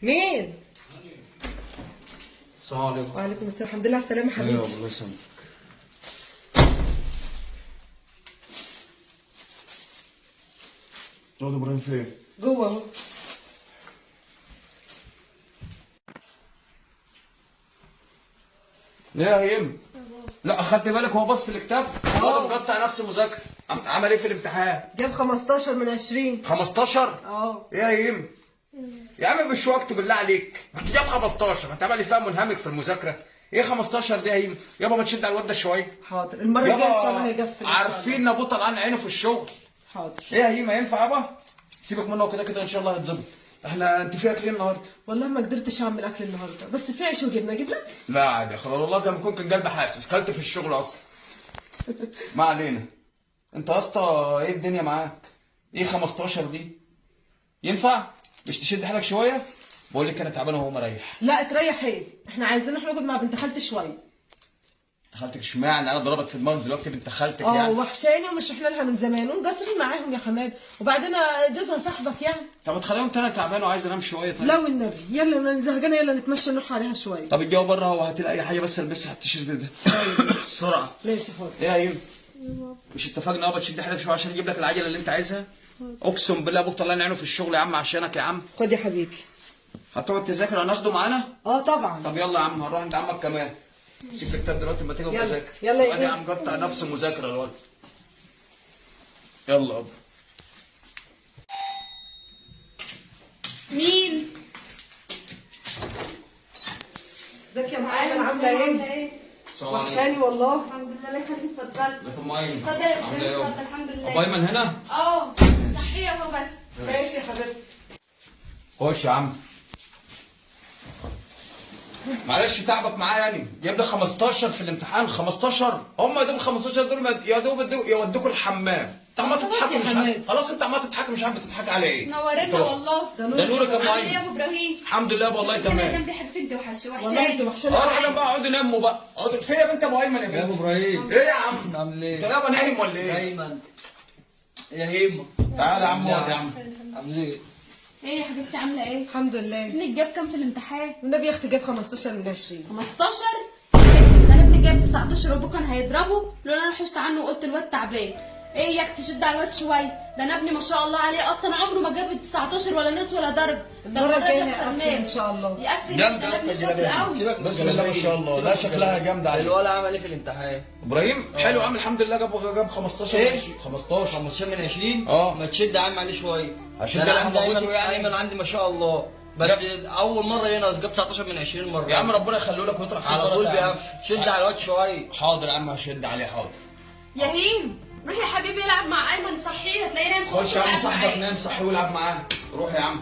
مين؟ السلام عليكم. وعليكم السلام. الحمد لله على السلامة حبيبي. ايوه الله يسلمك. الواد ابراهيم فين؟ جوه اهو. ليه يا هيم؟ لا اخدت بالك هو باص في الكتاب؟ الواد مقطع نفسه مذاكره. عمل ايه في الامتحان؟ جاب 15 من 20. 15؟ اه. ايه يا هيم؟ يا عم مش وقته بالله عليك، ما انت جايب 15 انت عمال فيها منهمك في المذاكره. ايه 15 دي يا هيم؟ يابا ما تشد على الواد ده شويه. حاضر، المرة الجاية ان شاء الله هيقفل ان شاء الله. عارفين ابو طلعان عينه في الشغل. حاضر. ايه يا هيم هينفع يابا؟ سيبك منه وكده كده ان شاء الله هيتظبط. انت في اكل ايه النهارده؟ والله ما قدرتش اعمل اكل النهارده، بس في عيش وجبنه اجيب لك؟ لا عادي خلاص، والله زي ما يكون كان قلبي حاسس، كلت في الشغل اصلا. ما علينا. انت يا اسطى ايه الدنيا معاك؟ ايه 15 دي؟ ينفع؟ مش تشد حالك شويه؟ بقول لك انا تعبان وهو مريح. لا تريح ايه؟ احنا عايزين نروح نقعد مع بنت خالتي شويه. خالتك اشمعنى؟ انا ضربت في دماغك دلوقتي بنت خالتك اه يعني. وحشاني ومش رحنا لها من زمان ومقصرين معاهم يا حماد، وبعدين جوزها صاحبك يعني. طب تخليهم انا تعبان وعايز انام شويه طيب. لا والنبي يلا انا زهقانه، يلا نتمشى نروح عليها شويه. طب الجو بره وهات لي اي حاجه بس البسها التيشيرت ده. بسرعه. ماشي حاضر. ايه يا ايمن؟ مش اتفقنا ابا تشد حيلك شويه عشان اجيب لك العجله اللي انت عايزها؟ اقسم بالله ابوك طلعني عينه في الشغل يا عم عشانك يا عم. خد يا حبيبي. هتقعد تذاكر هناخده معانا؟ اه طبعا. طب يلا يا عم هنروح عند عمك كمان. سيب الكتاب دلوقتي ما تيجي يلا. وتذاكر. يلا يا ادي يا إيه. عم قطع نفسه مذاكره الواد. يلا يابا. مين؟ ازيك يا معلم عامله ايه؟ وحشاني والله. الحمد لله. الله يخليك. اتفضل. لكم ايمن. اتفضل يا عامله ايه ابراهيم. يابا؟ اتفضل. الحمد لله. ابو ايمن هنا؟ اه صحيه اهو بس. ماشي يا حبيبتي. خش يا عم. معلش تعبك معايا يعني، جايب لي 15 في الامتحان. 15 هم يا دوب 15 دول يا دوب يودوكوا الحمام. انت عمال خلاص تضحك يا مش حماد. عارف. خلاص انت عمال تضحك مش عارف بتضحك على ايه. نورتنا والله. ده نورك يا ابو عامل ايه يا ايمن؟ ابو ابراهيم؟ الحمد لله والله انا تمام. جنبي حبيبتي انت والله انت وحشاني. وحشاني. اه انا بقى اقعدوا ناموا بقى. اقعدوا فين يا بنت ابو ايمن يا يا ابو بنت؟ ابراهيم ايه يا عم؟ عامل انت ايه؟ يابا نايم ولا ايه؟ دايما يا هيما تعالى يا عم اقعد يا عم. عامل ايه؟ ايه يا حبيبتي عامله ايه؟ الحمد لله. ابنك جاب كام في الامتحان؟ والنبي يا اختي جاب 15 من 20. 15؟ ده انا ابني جايب 19 وابوه كان هيضربه لولا انا حشت عنه وقلت الواد تعبان. ايه يا اختي شد على الواد شويه، ده انا ابني ما شاء الله عليه اصلا عمره ما جاب 19 ولا نص ولا درجه. ده المره المرة دي الجايه أحسن هيقفل ان منه. شاء الله. يقفل. جامده ده يا ابني اسطى شاطر قوي. سيبك بسم الله ما شاء الله لا شكلها جامده عليك. الولد عمل ايه في الامتحان؟ ابراهيم حلو يا عم الحمد لله جاب 15 ايه؟ 15 15 من 20؟ اه. ما تشد يا عم عليه شويه. هشد ده على انا عندي هموته ايمن يعني. ايمن عندي ما شاء الله بس اول مره ينقص جاب 19 من 20 مره. يا عم ربنا يخليه لك ويطرح فيك على طول بركة يا عم. بيقفل. شد على الواد شويه. حاضر يا عم هشد عليه حاضر. يا هيم روح يا حبيبي العب مع ايمن صحيه هتلاقيه نايم. خش يا عم يلعب صاحبك معاه. نام صحي والعب معاه. روح يا عم.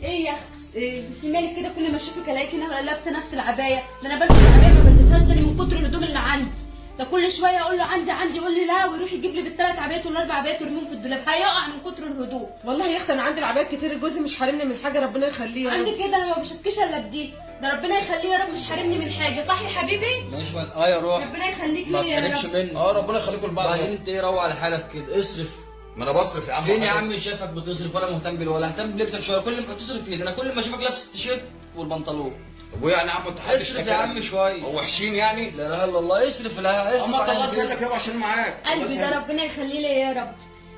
ايه يا اختي؟ ايه؟ انت مالك كده كل ما اشوفك الاقيكي لابسه نفس العبايه؟ ده انا بلبس العبايه ما بلبسهاش تاني من كتر الهدوم اللي عندي. ده كل شويه اقول له عندي يقول لي لا ويروح يجيب لي بالثلاث عبايات والاربع عبايات ويرميهم في الدولاب هيقع من كتر الهدوم. والله يا اختي انا عندي العبايات كتير، جوزي مش حارمني من حاجه، ربنا يخليه يا رب. عندك كده انا ما بشوفكيش الا بدي. ده ربنا يخليه يا رب مش حارمني من حاجه. صح يا حبيبي؟ ماشي اه يا روح. ربنا يخليك ما لي يا تحرمش رب. منه. اه ربنا يخليكم لبعض. بعدين انت ايه روح على حالك كده اصرف. ما انا بصرف يا عم. فين يا عم شايفك بتصرف ولا مهتم بالولا اهتم بلبسك شويه. كل ما تصرف ايه ده انا كل ما اشوفك لابس التيشيرت والبنطلون. طب وايه يعني يا عم انت حدش اصرف يا عم شويه. هو وحشين يعني؟ لا اله الا الله اصرف. لا اصرف اما على طلع البيت. سهلك يابا عشان معاك. قلبي ده ربنا يخليه لي يا رب.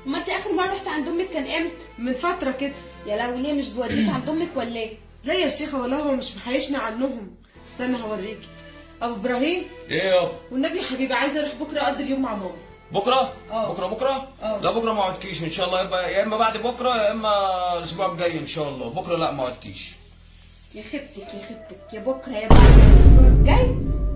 ما انت اخر مره رحت عند امك كان امتى؟ من فتره كده. يا لهوي ليه مش بوديك عند امك ولا ايه؟ لا يا شيخه والله هو مش محيشني عنهم. استنى هوريكي. ابو ابراهيم ايه يابا؟ والنبي يا حبيبي عايزه اروح بكره اقضي اليوم مع ماما. بكره؟ اه. بكره؟ اه. لا بكره ما اقعدكيش ان شاء الله. يبقى يا اما بعد بكره يا اما الاسبوع الجاي ان شاء الله. بكره لا ما اقعدكيش. يا خبتك يا بكره يا بعد الاسبوع الجاي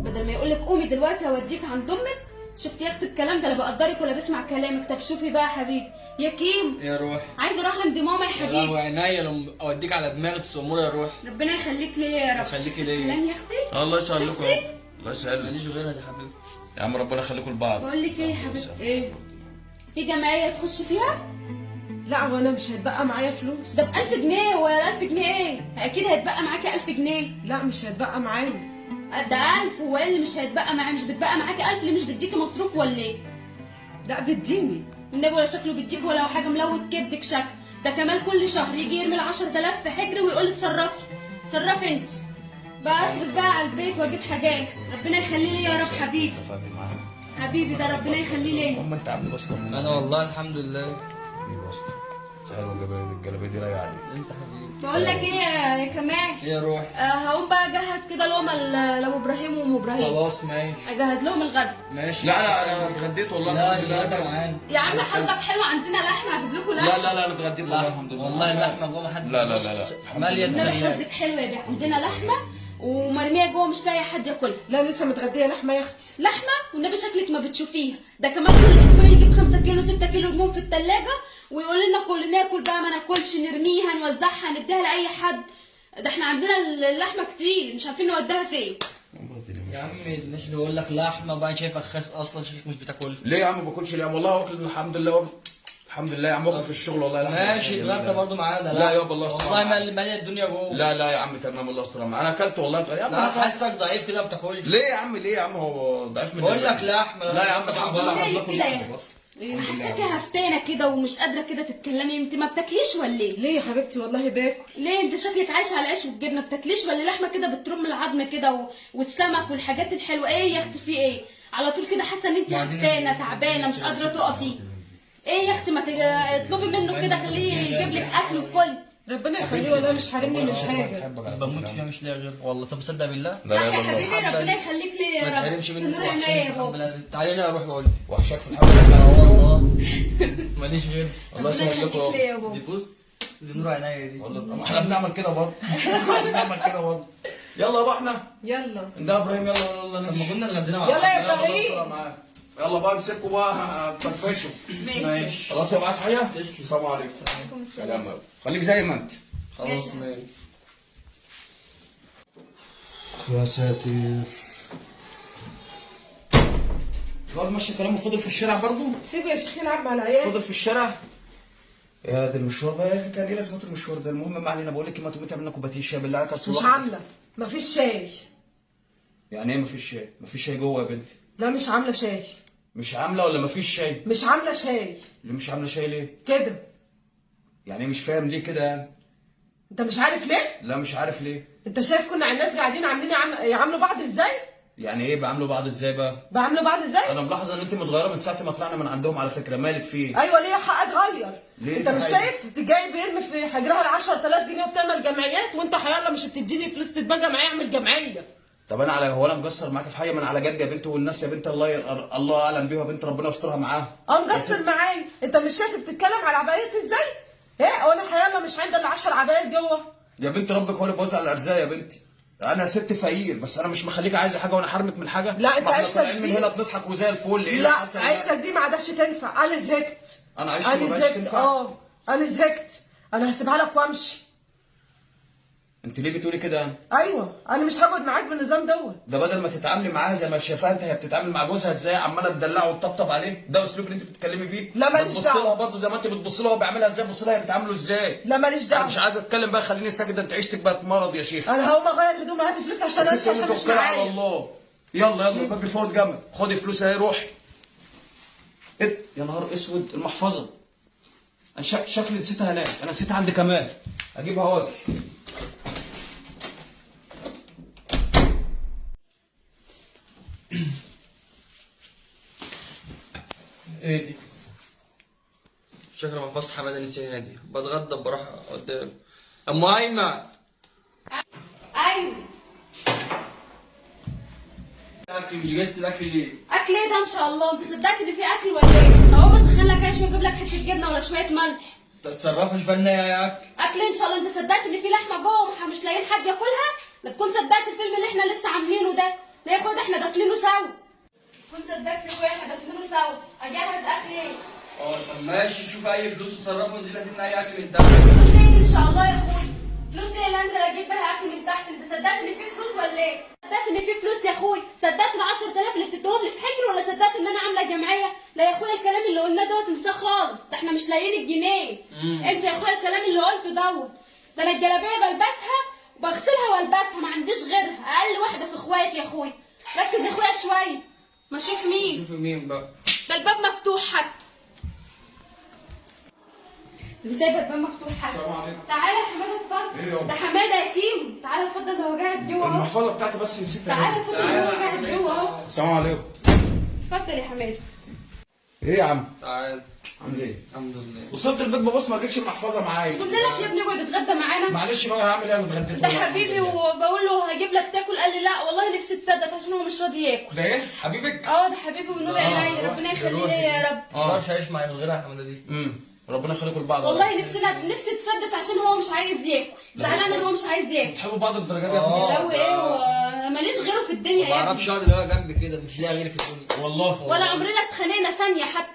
بدل ما يقول لك قومي دلوقتي اوديك عند امك. شفت يا اختي الكلام ده لا بقدرك ولا بسمع كلامك. طب شوفي بقى يا حبيبي يا كيم يا روح. عايزه اروح عند ماما يا يا حبيبي. لهوي عينيا لما اوديك على دماغك تسمري يا روح. ربنا يخليك ليا يا رب. يخليكي ليا. كلام يا اختي. الله يسهل لكم شفتي؟ يا رب. الله يسهل. ماليش غيرها يا حبيبي. يا عم ربنا يخليكم لبعض. بقول لك ايه يا حبيبتي؟ ايه؟ في جمعيه تخش فيها؟ لا وانا مش هيتبقى معايا فلوس. ده ب 1000 جنيه ولا 1000 جنيه ايه؟ اكيد هيتبقى معاكي 1000 جنيه. لا مش هيتبقى معايا. ده 1000 هو ايه اللي مش هيتبقى معايا؟ مش بتبقى معاكي 1000 اللي مش بتديكي مصروف ولا ايه؟ لا بتديني. النبي ولا شكله بيديك ولا حاجه ملوت كبدك شكل. ده كمال كل شهر يجي يرمي ال 10000 في حجري ويقول لي اتصرفي اتصرفي انت. بصرف بقى على البيت واجيب حاجات. ربنا يخليه لي يا رب حبيبي. اتفقت معاك. حبيبي ده ربنا يخليه لي. امال انت عامل بس طمني. انا والله الحمد لله. ايه بس حلوه الجلابيه دي رايقه عليك. انت حبيبي. بقول لك ايه يا كمال، ايه يا روح. هقوم بقى اجهز كده لقمه لابو ابراهيم وام ابراهيم. خلاص ماشي. اجهز لهم الغدا. ماشي. لا انا اتغديت والله لا الحمد لله. الغدا معانا. يا عم حظك حلو، عندنا لحمه هجيب لكم لحمه. لا انا اتغديت والله الحمد لله. والله اللحمه جوه حد. لا ماليه النبي الدنيا. حظك حلو يا بيه، عندنا لحمه ومرميه جوه مش لاقي حد ياكلها. لا لسه متغديه لحمه يا اختي. لحمه والنبي شكلك ما بتشوفيها. ده كمان كل اسبوع يجيب 5 كيلو 6 كيلو يرموهم في الثلاجه ويقول لنا كل ناكل بقى، ما ناكلش نرميها نوزعها نديها لاي حد. ده احنا عندنا اللحمه كتير مش عارفين نوديها فين. يا عم مش بيقول لك لحمه بقى شايفك خاس اصلا شايفك مش بتاكلها. ليه يا عم ما باكلش ليه يا عم؟ والله واكل الحمد لله واكل. الحمد لله يا عم واكل في الشغل والله. لا ماشي اتغدى برضه معانا. لا يابا الله يستر. والله ماليه الدنيا جوه. لا يا عم تمام الله يستر. انا اكلت والله يا عم. لا حاسك ضعيف كده ما بتاكلش. ليه يا عم هو ضعيف من بقول لك لحمه. لا يا عم الحمد لله احنا بناكل كده يا لحمه بس. انا حاساكي هفتانه كده ومش قادره كده تتكلمي. انت ما بتاكليش ولا ايه؟ ليه يا حبيبتي والله باكل. ليه انت شكلك عايشه على العيش والجبنه؟ بتاكليش ولا لحمه كده بترم العظم كده والسمك والحاجات الحلوه؟ ايه يا اختي في ايه؟ على طول كده حاسه ان انت هفتانه تعبانه مش قادره تقفي. ايه يا اختي ما اطلبي منه كده خليه يجيب لك اكل وكل. ربنا يخليه والله مش حارمني من حاجه. بموت فيها مش لاقي غير والله. طب صدق بالله. صح يا حبيبي ربنا يخليك لي يا ما رب. تحرمش منك. تنور عينيا يا بابا. تعالي هنا اروح بقول وحشاك في الحمد لله والله ماليش غير. الله ربنا يسهل يخليك لكم. لي يا بابا. دي بص دي نور عينيا دي. والله احنا بنعمل كده برضه. احنا بنعمل كده برضه. يلا بقى احنا يلا ده ابراهيم يلا طب ما نمشي. كنا اتغدينا مع يلا بعض. يا ابراهيم. يلا بقى نسيبكم بقى تفرفشوا. ماشي. خلاص يا بقى صحيه. تسلم. السلام عليكم. عليكم السلام. سلام يابا. خليك زي ما انت. خلاص ماشي. يا ساتر. الواد ماشي كلامه فضل في الشارع برضه؟ سيبه يا شيخ يلعب مع العيال. فضل في الشارع؟ يا ده المشوار بقى كان ايه لازمته المشوار ده؟ المهم ما علينا. بقول لك ما تقومي تعملي لنا كوبايه شاي بالله عليك. مش عامله، مفيش شاي. يعني ايه مفيش شاي؟ مفيش شاي جوه يا بنتي؟ لا مش عامله شاي. مش عامله ولا مفيش شاي؟ مش عامله شاي ليه مش عامله شاي ليه؟ كده. يعني مش فاهم ليه كده يعني؟ انت مش عارف ليه؟ لا مش عارف ليه. انت شايف كنا الناس قاعدين عاملين يعاملوا بعض ازاي؟ يعني ايه بعملوا بعض ازاي بقى؟ بعملوا بعض ازاي؟ انا ملاحظ ان انت متغيره من ساعه ما طلعنا من عندهم على فكره. مالك فيه؟ ايوه ليه حق اتغير؟ ليه انت مش حق؟ شايف جاي بيرمي في حجرها ال 10000 جنيه وبتعمل جمعيات وانت حيالله مش بتديني فلوس تتبقى جمعيه اعمل جمعيه. طب انا هو انا مقصر معاك في حاجه؟ من على جد يا بنت والناس يا بنت الله اعلم بيها بنت ربنا يسترها معاها. مقصر معايا. انت مش شايف بتتكلم على عبايات ازاي؟ ايه وانا حيالله مش عندي الا 10 عبايات جوه. يا بنت ربك هو اللي بيوزع الارزاق يا بنتي. انا ست فقير بس انا مش مخليك عايزه حاجه وانا حرمك من حاجه. لا، انت ما احنا عيشتك طالعين من دي- هنا بنضحك وزي الفل. ايه اللي لا حصل؟ عيشتك دي ما عادش تنفع. انا زهقت. انا عيشتي ما بقاش تنفع. انا زهقت. انا هسيبها لك وامشي. انت ليه بتقولي كده يعني؟ ايوه انا مش هقعد معاك بالنظام دوت. ده بدل ما تتعاملي معاها زي ما شايفاها انت، هي بتتعامل مع جوزها ازاي؟ عماله تدلعه وتطبطب عليه. ده اسلوب اللي انت بتتكلمي بيه؟ لا، ماليش بتبص دعوة. لها برضه زي ما انت بتبص لها هو بيعملها ازاي؟ بص لها هي بتعامله ازاي؟ لا ماليش انا دعوه. مش عايز اتكلم بقى خليني ساكت. ده انت عيشتك بقت مرض يا شيخ. انا هقوم اغير هدومي. هاتي فلوس عشان يا امشي ستي عشان مش توكلي على معايا. الله. يلا الباب فوت جنبك. خدي فلوس اهي روحي. يا نهار اسود المحفظه. انا شكلي نسيتها هناك. انا نسيتها عند كمال. اجيبها واجي. ايه دي؟ شكرا محفظة حماده نسينا دي. بتغدى بروح قدام. ام ايمن ايوه اكل مش جاهز الاكل ليه؟ اكل ايه ده ان شاء الله؟ انت صدقت ان في اكل ولا ايه؟ اهو بس خلك عيش واجيب لك حته جبنه ولا شويه ملح. تتصرفش فينا يا اكل. اكل ان شاء الله. انت صدقت ان في لحمه جوه ومش لاقيين حد ياكلها؟ لا تكون صدقت الفيلم اللي احنا لسه عاملينه ده. لا يا اخويا احنا دافلينه سوا. كنت صدقت يا اخويا احنا دافلينه سوا. اجهز اكل ايه؟ طب ماشي شوف اي فلوس وتصرفوا وانزل هات لنا اي اكل من ده. فلوس ايه دي ان شاء الله يا اخويا؟ فلوس ايه اللي انزل اجيب بها اكل من تحت؟ انت صدقت ان في فلوس ولا ايه؟ صدقت ان في فلوس يا اخويا؟ صدقت ال 10000 اللي بتديهم لي في حجر ولا صدقت ان انا عامله جمعيه؟ لا يا اخويا الكلام اللي قلناه دوت انساه خالص. ده احنا مش لاقيين الجنيه. انت يا اخويا الكلام اللي قلته دوت. ده انا الجلابيه بلبسها وبغسلها والبسها ما عنديش غيرها. اقل واحده في اخواتي يا اخويا. ركز يا اخويا شويه. ما اشوف مين. شوف مين بقى. ده الباب مفتوح حتى. اللي سايبه الباب مفتوح حاجه. السلام عليكم. تعالى يا حماده اتفضل. ايه يابا؟ ده حماده يا كيمو، تعالى اتفضل، ده هو قاعد جوه اهو. المحفظه بتاعتي بس نسيتها. تعالى اتفضل، هو قاعد جوه اهو. السلام عليكم. اتفضل يا حماده. ايه يا عم؟ تعال. عامل ايه؟ الحمد لله. وصلت البيت ببص ما لقيتش المحفظه معايا. قلنا لك يا ابني اقعد اتغدى معانا. معلش بقى هعمل ايه انا اتغديت. ده حبيبي، وبقول له هجيب لك تاكل، قال لي لا والله نفسي تصدق عشان هو مش راضي ياكل. ده ايه حبيبك؟ اه ده حبيبي ونور عيني، ربنا يخليه ليا يا رب. ما اقدرش اعيش مع الغيره يا حماده دي. ربنا يخليكم لبعض. والله نفسي تصدق عشان هو مش عايز ياكل، زعلان ان هو مش عايز ياكل. بتحبوا بعض الدرجات دي يا ابني؟ لو ايه ماليش غيره في الدنيا ما يا ابني، بعرفش اقعد اللي هو جنبي كده، مش لاقي غيري في الدنيا. والله ولا عمرنا اتخانقنا ثانيه حتى،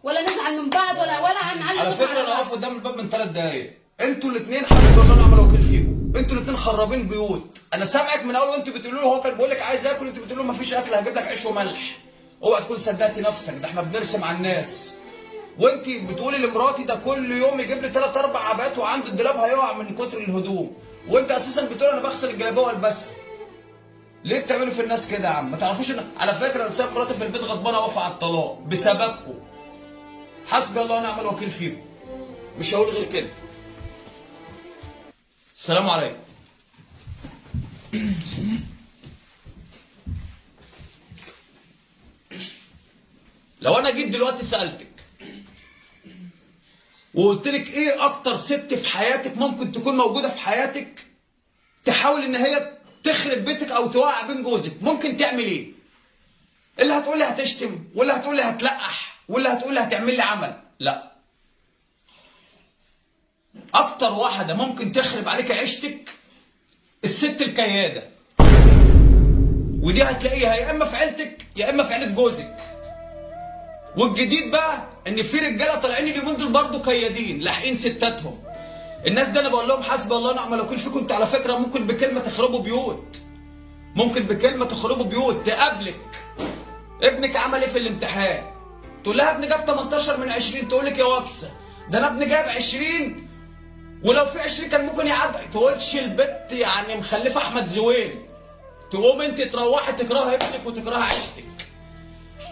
ولا نزعل من بعض ولا عن على فكره انا واقف قدام الباب من 3 دقايق. انتوا الاثنين حسبي الله ونعم الوكيل فيكم. انتوا الاثنين خرابين بيوت. انا سامعك من اول وانتوا بتقولوا له، هو كان بيقول لك عايز اكل، انتوا بتقولوا له مفيش اكل هجيب لك عيش وملح. اوعى تكون صدقتي نفسك، ده احنا بنرسم على الناس. وانت بتقولي لمراتي ده كل يوم يجيب لي 3 4 عبايات وعند الدولاب هيقع من كتر الهدوم، وانت اساسا بتقول انا بغسل الجلابيه والبسها. ليه بتعملوا في الناس كده يا عم؟ ما تعرفوش ان على فكره انا سايب مراتي في البيت غضبانه واقفه على الطلاق بسببكم. حسبي الله ونعم الوكيل فيكم. مش هقول غير كده. السلام عليكم. لو انا جيت دلوقتي سالتك وقلت لك ايه اكتر ست في حياتك ممكن تكون موجوده في حياتك تحاول ان هي تخرب بيتك او توقع بين جوزك، ممكن تعمل ايه؟ اللي هتقولي هتشتم، ولا هتقولي هتلقح، ولا هتقولي هتعمل لي عمل؟ لا. اكتر واحده ممكن تخرب عليك عيشتك الست الكياده، ودي هتلاقيها يا اما في عيلتك يا اما في عيله جوزك. والجديد بقى ان في رجاله طالعين اليومين دول برضه كيادين لاحقين ستاتهم. الناس ده انا بقول لهم حسبي الله ونعم الوكيل فيكم. انتوا على فكره ممكن بكلمه تخربوا بيوت، ممكن بكلمه تخربوا بيوت. تقابلك ابنك عمل ايه في الامتحان، تقول لها ابني جاب 18 من 20، تقول لك يا وكسه ده انا ابني جاب 20 ولو في 20 كان ممكن يعدي. تقولش البت يعني مخلفه احمد زويل. تقوم انت تروحي تكرهي ابنك وتكرهي عيشتك.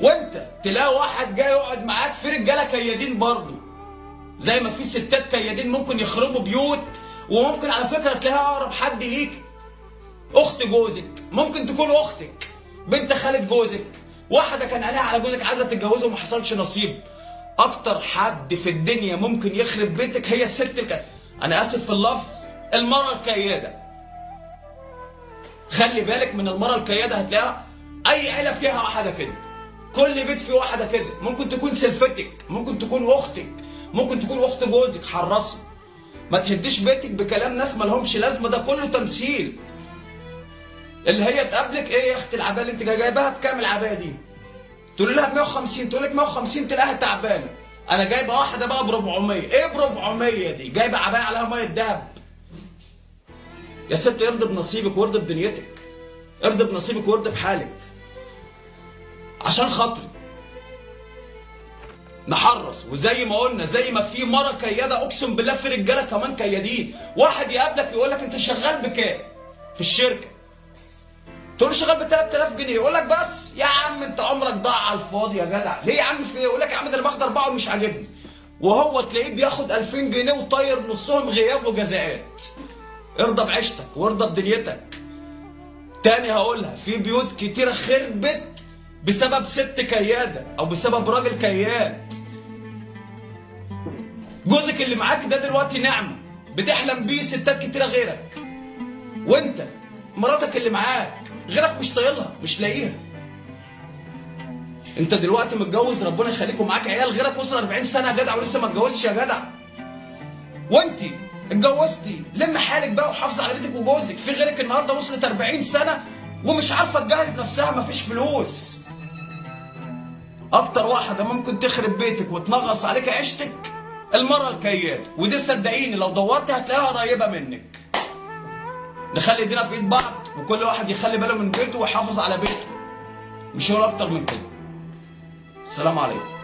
وانت تلاقي واحد جاي يقعد معاك في رجاله كيادين برضه، زي ما في ستات كيادين ممكن يخربوا بيوت. وممكن على فكره تلاقيها اقرب حد ليك اخت جوزك، ممكن تكون اختك، بنت خالة جوزك، واحده كان عينيها على جوزك عايزه تتجوزه وما حصلش نصيب. اكتر حد في الدنيا ممكن يخرب بيتك هي الست انا اسف في اللفظ، المراه الكياده. خلي بالك من المراه الكياده، هتلاقيها اي عيله فيها واحده كده، كل بيت فيه واحده كده. ممكن تكون سلفتك، ممكن تكون اختك، ممكن تكون اخت جوزك. حرصي ما تهديش بيتك بكلام ناس مالهمش لازمه، ده كله تمثيل. اللي هي تقابلك ايه يا اخت العبايه اللي انت جايباها بكام العبايه دي؟ تقول لها ب 150، تقول لك 150 تلاقيها تعبانه. انا جايبه واحده بقى ب 400، ايه ب 400 دي؟ جايبه عبايه عليها ميه دهب. يا ست ارضي بنصيبك وارضي بدنيتك، ارضي بنصيبك وارضي بحالك عشان خاطري. نحرص، وزي ما قلنا زي ما في مره كياده اقسم بالله في رجاله كمان كيادين. واحد يقابلك يقول لك انت شغال بكام في الشركه؟ تقول له شغال ب 3000 جنيه، يقول لك بس يا عم انت عمرك ضاع على الفاضي يا جدع. ليه يا عم في ايه؟ يقول لك يا عم ده انا باخد 4 ومش عاجبني، وهو تلاقيه بياخد 2000 جنيه وطاير نصهم غياب وجزاءات. ارضى بعيشتك وارضى بدنيتك. تاني هقولها، في بيوت كتيره خربت بسبب ست كياده او بسبب راجل كياد. جوزك اللي معاك ده دلوقتي نعمه بتحلم بيه ستات كتيره غيرك، وانت مراتك اللي معاك غيرك مش طايلها مش لاقيها. انت دلوقتي متجوز ربنا يخليكم معاك عيال، غيرك وصل 40 سنه يا جدع ولسه ما اتجوزش يا جدع. وانت اتجوزتي لم حالك بقى وحافظ على بيتك وجوزك. في غيرك النهارده وصلت 40 سنه ومش عارفه تجهز نفسها، مفيش فلوس. اكتر واحده ممكن تخرب بيتك وتنغص عليك عيشتك المراه الكياده، ودي صدقيني لو دورتي هتلاقيها قريبه منك. نخلي ايدينا في ايد بعض وكل واحد يخلي باله من بيته ويحافظ على بيته، مش هقول اكتر من كده. السلام عليكم.